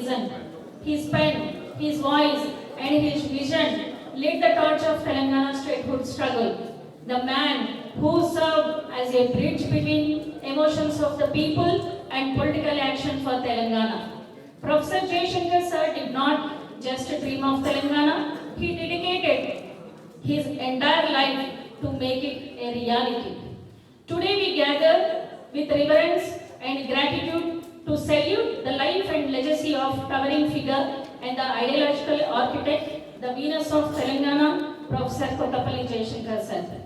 reason. His pen, his voice, and his vision lit the torch of Telangana statehood struggle. The man who served as a bridge between emotions of the people and political action for Telangana. Professor Jaishankar sir did not just dream of Telangana, he dedicated his entire life to make it a reality. Today we gather with reverence and gratitude to salute the life and legacy of towering figure and the ideological architect, the Venus of Telangana, Professor Kottapalli Jaishankar sir.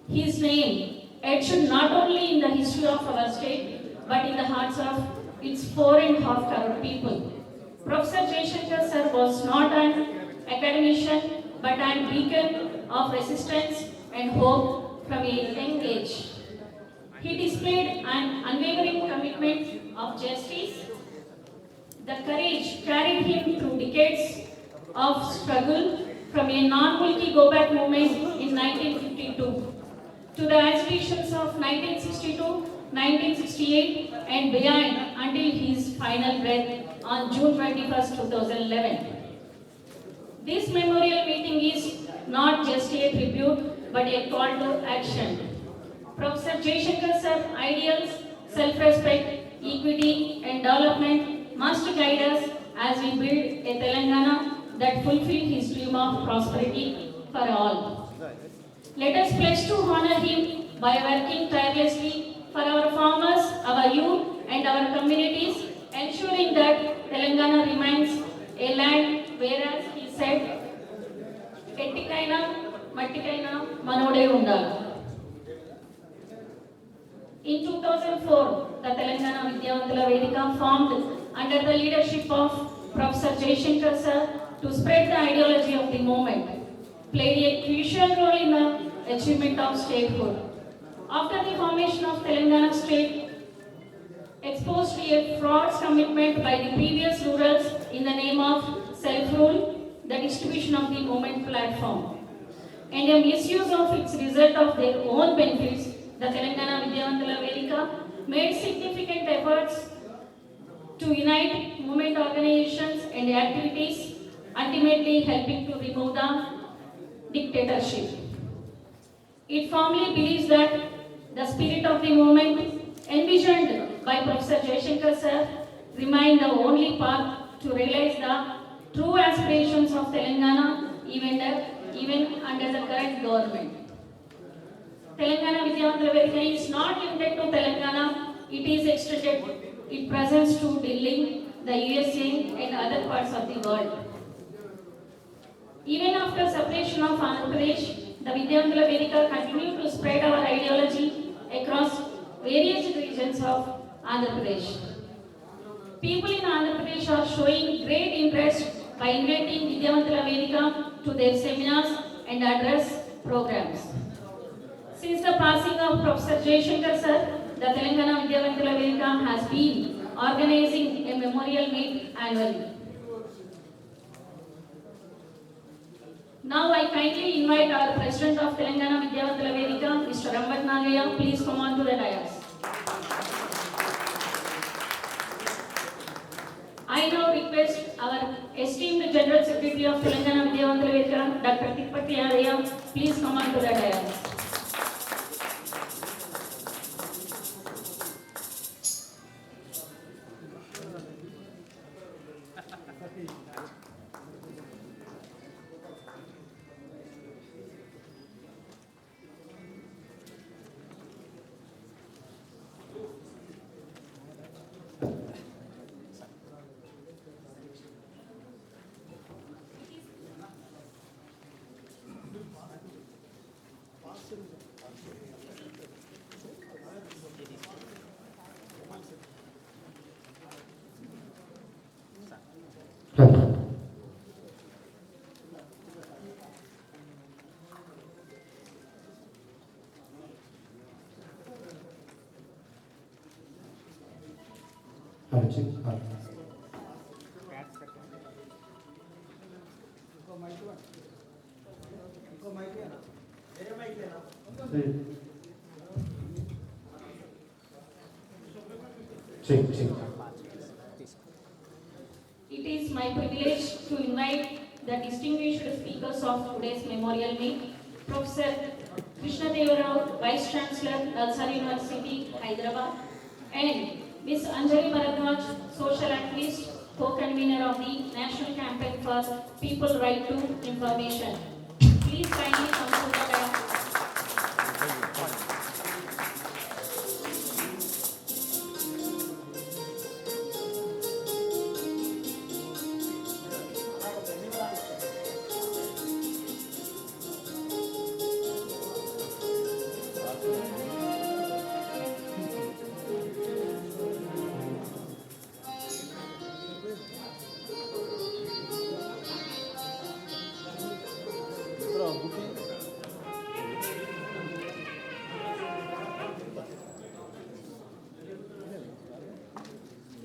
His name etched not only in the history of our state, but in the hearts of its 4.5 crore people. Professor Jaishankar sir was not an academician, but an beacon of resistance and hope from a young age. He displayed an unwavering commitment of justice. The courage carried him through decades of struggle from a non-Mulki go-back movement in 1952 to the agitations of 1962, 1968 and beyond until his final breath on June 21, 2011. This memorial meeting is not just a tribute but a call to action. Professor Jaishankar sir ideals, self-respect, equity and development must guide us as we build a Telangana that fulfills his dream of prosperity for all. Let us pledge to honor him by working tirelessly for our farmers, our youth and our communities, ensuring that Telangana remains a land whereas he said, ఎట్టికైనా మట్టికైనా మనోడే ఉండాలి. In 2004, the Telangana Vidyavantuల Vedika formed under the leadership of Professor Jaishankar sir to spread the ideology of the movement, played a crucial role in the achievement of statehood. After the formation of Telangana state, exposed a fraud commitment by the previous rulers in the name of self-rule, the distribution of the movement platform, and a misuse of its result of their own benefits, the Telangana Vidyavantuల Vedika made significant efforts to unite movement organizations and activities, ultimately helping to remove the dictatorship. It firmly believes that the spirit of the movement envisioned by Professor Jaishankar sir remain the only path to realize the true aspirations of Telangana even under the current government. Telangana Vidyavantuల Vedika is not limited to Telangana, it is extended its presence to Delhi, the USA and other parts of the world. Even after separation of Andhra Pradesh, the Vidyavantuల Vedika continued to spread our ideology across various regions of Andhra Pradesh. People in Andhra Pradesh are showing great interest by inviting Vidyavantuల Vedika to their seminars and address programs. Since the passing of Professor Jaishankar sir, the Telangana Vidyavantuల Vedika has been organizing a memorial meet annually. Now I kindly invite our President of Telangana Vidyavantuల Vedika, Mr. Ambat Nagaya, please come on to the dais. I now request our esteemed General Secretary of Telangana Vidyavantuల Vedika, Dr. Tippati Yadaya, please come on to the dais. It is my privilege to invite the distinguished speakers of today's memorial meet, Professor Krishna Deva Rao, Vice Chancellor, Nalsari University, Hyderabad, and Ms. Anjali Bharadwaj, social activist, co-convener of the National Campaign for People Right to Information. Please kindly come to the dais.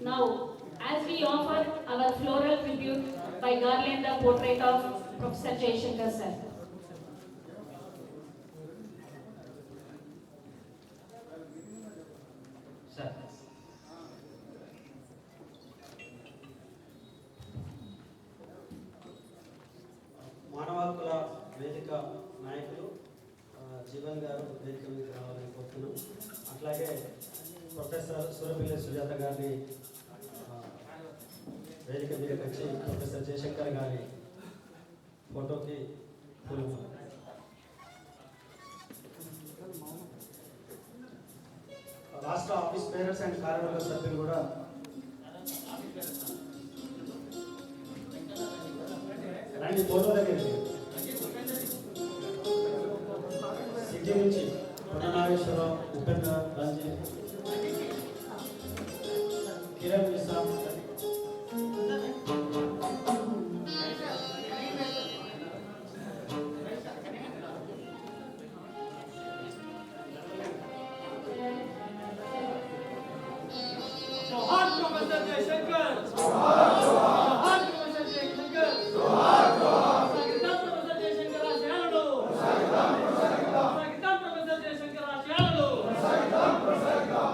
Now, as we offer our floral tribute by garland the portrait of Professor Jayashankar sir. Sir. మానవ హక్కుల వేదిక నాయకులు జీవన్ గారు వేదిక మీద రావాలని కోరుతున్నాం. అట్లాగే ప్రొఫెసర్ సూరపిల్లి సుజాత గారిని వేదిక మీదకి వచ్చి ప్రొఫెసర్ జయశంకర్ గారి ఫోటోకి రాష్ట్ర ఆఫీస్ పేరెంట్స్ అండ్ కార్యవర్గ సభ్యులు కూడా రండి ఫోటో దగ్గర సిటీ నుంచి నాగేశ్వరరావు, ఉపేంద్ర, రంజిత్, కిరణ్ నిసాం,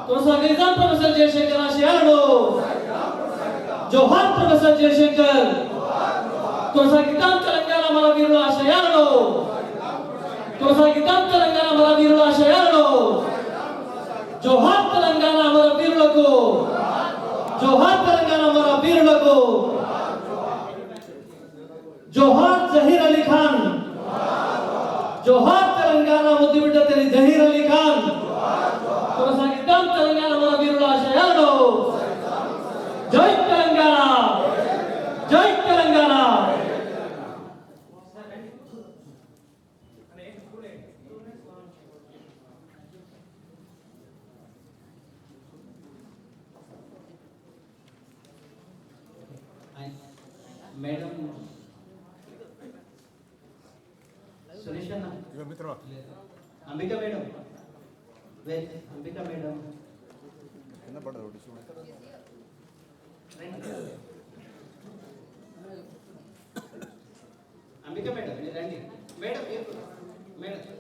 కొనసాగిద్దాం ప్రొఫెసర్ జయశంకర్ ఆశయాలను. జోహార్ ప్రొఫెసర్ జయశంకర్. కొనసాగిద్దాం తెలంగాణ మన వీరుల ఆశయాలను. కొనసాగిద్దాం తెలంగాణ మన వీరుల ఆశయాలను. జోహార్ తెలంగాణ మన వీరులకు. జోహార్ తెలంగాణ మన వీరులకు. జోహార్ జహీర్ అలీ ఖాన్. జోహార్ తెలంగాణ ముద్దుబిడ్డ తెలి జహీర్ అలీ ఖాన్. కొనసాగిద్దాం తెలంగాణ మన వీరుల ఆశయాలను. జై తెలంగాణ, జై తెలంగాణ. మేడం సురేష్ అన్న, Ambika madam, Ambika madam, Ambika madam మీరు రండి. మేడం మేడం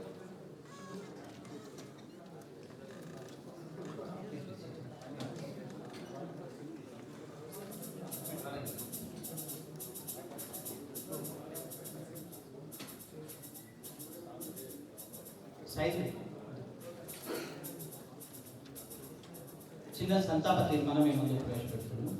సైజ్ చిన్న సంతాప తీర్మానం మేము ముందు ప్రవేశపెడుతున్నాం.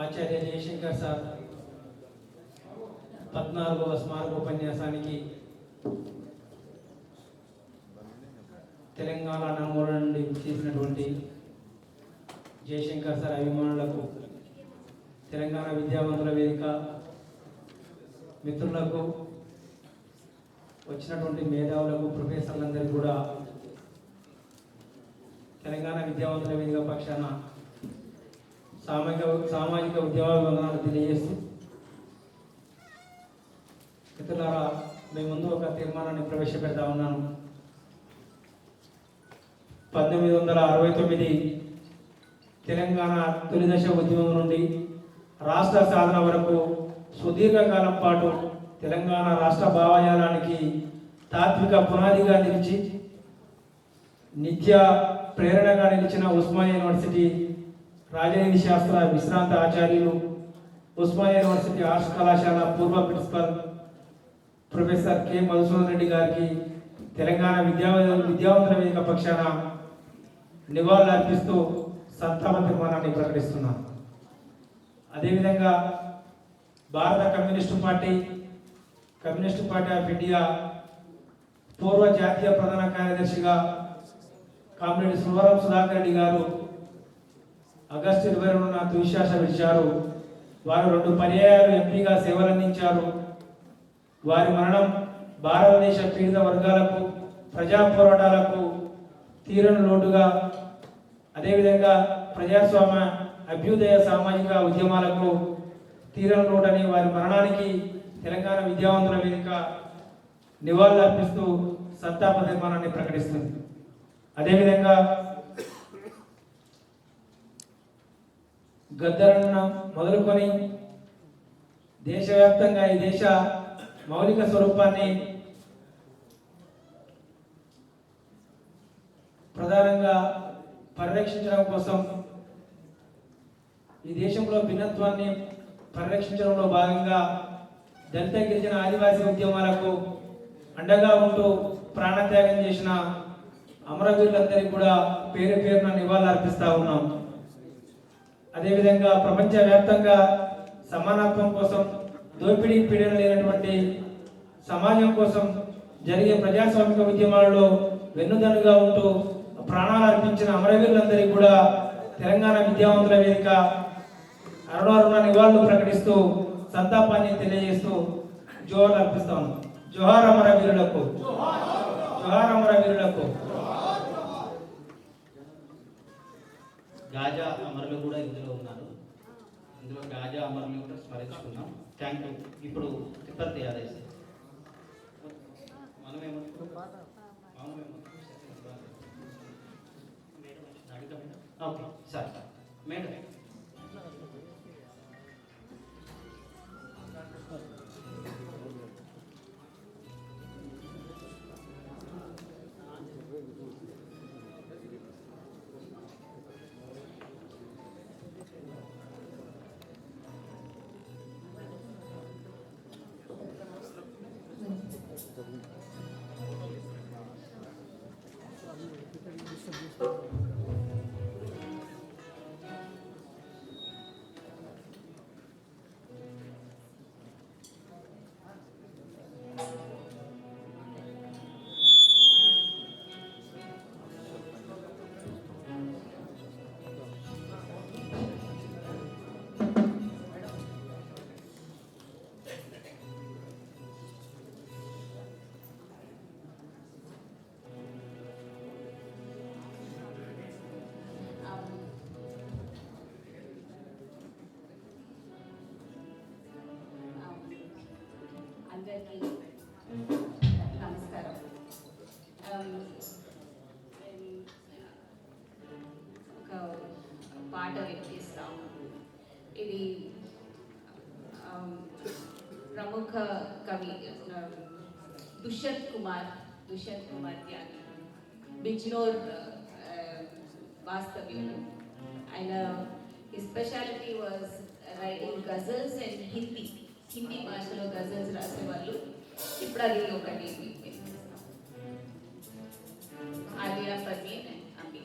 ఆచార్య జయశంకర్ సార్ 14వ స్మారకోపన్యాసానికి తెలంగాణ నలుమూల నుండి చేసినటువంటి జయశంకర్ సార్ అభిమానులకు, తెలంగాణ విద్యావంతుల వేదిక మిత్రులకు, వచ్చినటువంటి మేధావులకు, ప్రొఫెసర్లందరికీ కూడా తెలంగాణ విద్యావంతుల వేదిక పక్షాన సామాజిక ఉద్యమాభివందనాలు తెలియజేస్తూ, మిత్రులారా, మీ ముందు ఒక తీర్మానాన్ని ప్రవేశపెడతా ఉన్నాను. 1969 తెలంగాణ తొలిదశ ఉద్యమం నుండి రాష్ట్ర సాధన వరకు సుదీర్ఘకాలం పాటు తెలంగాణ రాష్ట్ర భావజాలానికి తాత్విక పునాదిగా నిలిచి నిత్య ప్రేరణగా నిలిచిన ఉస్మానియా యూనివర్సిటీ రాజనీతి శాస్త్ర విశ్రాంత ఆచార్యులు, ఉస్మానియా యూనివర్సిటీ ఆర్ట్స్ కళాశాల పూర్వ principal professor K Madhusudan Reddy గారికి తెలంగాణ విద్యావంతుల వేదిక పక్షాన నివాళులు అర్పిస్తూ సంతాప తీర్మానాన్ని ప్రకటిస్తున్నాను. అదేవిధంగా భారత కమ్యూనిస్టు పార్టీ ఆఫ్ ఇండియా పూర్వ జాతీయ ప్రధాన కార్యదర్శిగా కామ్రేడ్ సువరం సుధాకర్ రెడ్డి గారు ఆగస్టు 22న తుదిశ్వాస విడిచారు. వారు 2 పర్యాయాలు ఎంపీగా సేవలందించారు. వారి మరణం భారతదేశ పీడిత వర్గాలకు, ప్రజా పోరాటాలకు తీరని లోటుగా, అదేవిధంగా ప్రజాస్వామ్య అభ్యుదయ సామాజిక ఉద్యమాలకు తీరని లోటని వారి మరణానికి తెలంగాణ విద్యావంతుల వేదిక నివాళులు అర్పిస్తూ సంతాప తీర్మానాన్ని ప్రకటిస్తుంది. అదేవిధంగా గద్దరన్న మొదలుకొని దేశవ్యాప్తంగా ఈ దేశ మౌలిక స్వరూపాన్ని ప్రధానంగా పరిరక్షించడం కోసం, ఈ దేశంలో భిన్నత్వాన్ని పరిరక్షించడంలో భాగంగా దళిత గిరిజన ఆదివాసీ ఉద్యమాలకు అండగా ఉంటూ ప్రాణత్యాగం చేసిన అమరవీరులందరికీ కూడా పేరు పేరున నివాళులు అర్పిస్తూ ఉన్నాం. అదేవిధంగా ప్రపంచవ్యాప్తంగా సమానత్వం కోసం, దోపిడీ పీడన లేనటువంటి సమాజం కోసం జరిగే ప్రజాస్వామిక ఉద్యమాలలో వెన్నుదన్నుగా ఉంటూ ప్రాణాలు అర్పించిన అమరవీరులందరికీ కూడా తెలంగాణ విద్యావంతుల వేదిక అరుణారుణ నివాళులు ప్రకటిస్తూ సంతాపాన్ని తెలియజేస్తూ జోహార్లు అర్పిస్తాం. జోహార్ అమరవీరులకు, జోహార్ అమరవీరులకు. గాజా అమరులు కూడా ఇందులో ఉన్నారు. ఇందులో గాజా అమరులు కూడా స్మరించుకున్నాం. Thank you. ఇప్పుడు తిప్పర్తి ఆదేశం ఓకే సార్ మేడం. అందరికీ నమస్కారం. ఒక పాట వినిపిస్తాం. ఇది ప్రముఖ కవి దుష్యంత్ కుమార్ త్యాగి, బిజ్నోర్ వాస్తవ్యులు. ఆయన his specialty was writing ghazals and Hindi భాషలో గజల్స్ రాసేవాళ్ళు. ఇప్పుడు అది ఒకటి ఆలియా పర్వీన్ అమీ.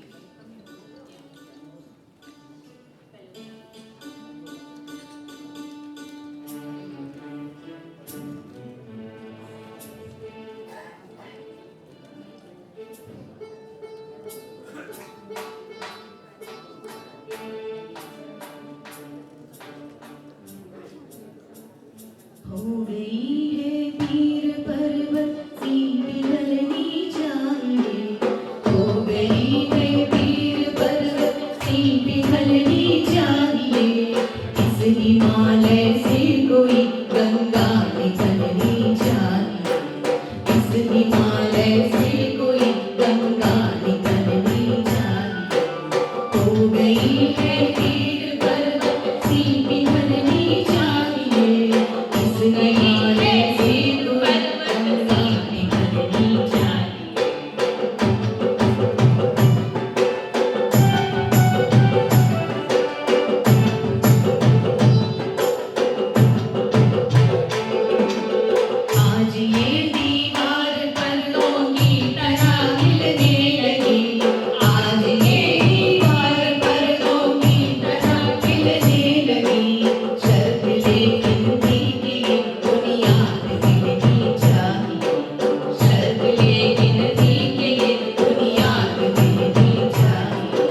हो गई है पीर पर्वत सी आज ये दीवार पन्नों की तरह हिलने लगी, आज ये दीवार पन्नों की तरह हिलने लगी। शर्त लेकिन थी कि बुनियाद हिलनी चाहिए, शर्त लेकिन थी कि बुनियाद हिलनी चाहिए।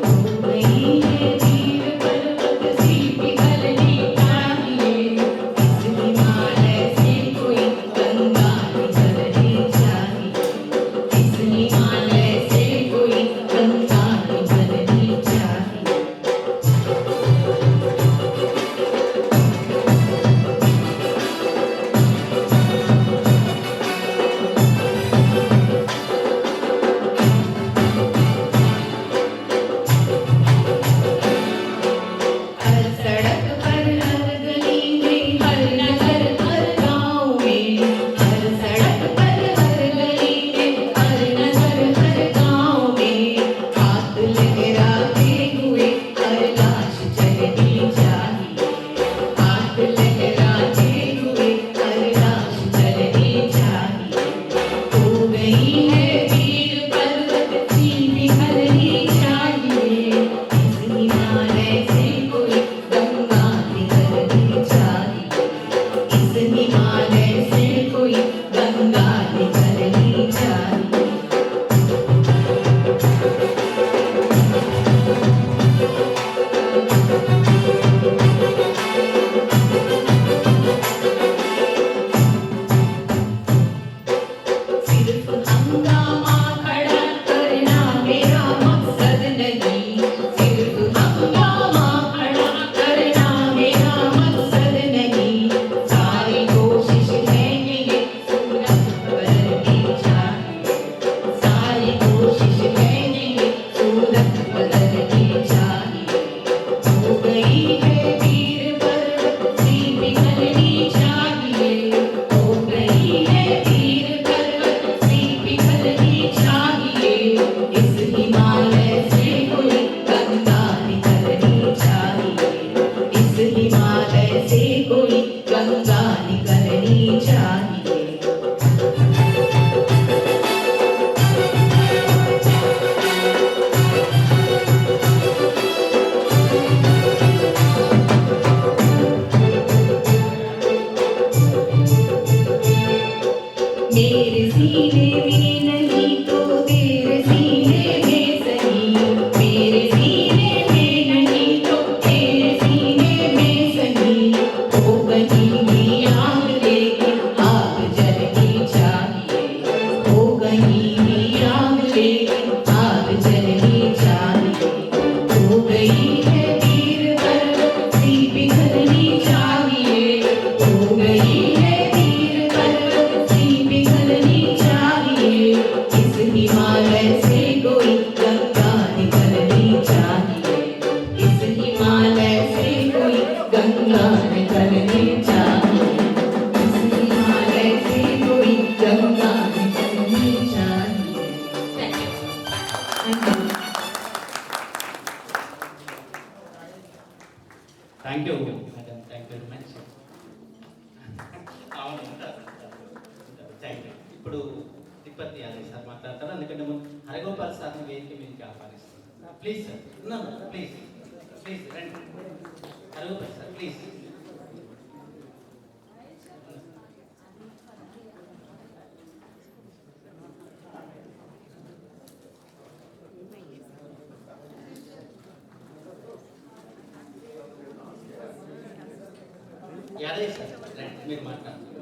हो गई है तीर पर्वत सी पिघलनी चाहिए, इस हिमालय से कोई गंगा निकलनी चाहिए, इस हिमालय से कोई गंगा निकलनी चाहिए। हर सड़क पर हर गली में हर नगर हर गाँव में, हर सड़क पर हर गली में हर नगर हर गाँव में, हाथ लहराते हुए हर लाश चलनी चाहिए, हाथ लहराते हुए हर लाश चलनी चाहिए। हो गई है वीर पर्वत सी पिघलनी चाहिए, इस हिमालय से कोई गंगा निकलनी चाहिए, इस हिमालय से कोई गंगा निकलनी चाहिए। सिर्फ हंगामा खड़ा करना मेरा मकसद नहीं, सिर्फ हंगामा खड़ा करना मेरा मकसद नहीं। सारी कोशिश है कि ये सूरत बदलनी चाहिए, सारी कोशिश है कि ये सूरत बदलनी चाहिए। हो गई है वीर पर्वत सी पिघलनी चाहिए, हो गई है वीर पर्वत सी पिघलनी चाहिए, इस हिमालय से कोई गंगा निकलनी चाहिए, इस हिमालय से कोई गंगा निकलनी चाहिए। मेरे सीने में नहीं तो तेरे सीने में सही, मेरे सीने में नहीं तो तेरे सीने में सही। हो कहीं भी आग लेकिन आग जलनी चाहिए, हो कहीं भी आग लेकिन आग जलनी चाहिए। हो गई है वीर पर्वत सी पिघलनी चाहिए, हो गई है वीर पर्वत सी पिघलनी चाहिए, इस हिमालय से कोई गंगा निकलनी चाहिए, इस हिमालय से कोई गंगा निकलनी चाहिए, इस हिमालय से कोई गंगा निकलनी चाहिए। Thank you madam, thank you very much. అవును థ్యాంక్ యూ. ఇప్పుడు తిరుపతి యాదవ్ సార్ మాట్లాడతారు, అందుకంటే హరగోపాల్ సార్ని వేదిక మీదకి ఆహ్వానిస్తాను. ప్లీజ్ సార్, ఉన్నాను ప్లీజ్, ప్లీజ్ రండి. Haragopal sir please. Yadav sir రండి, మీరు మాట్లాడండి.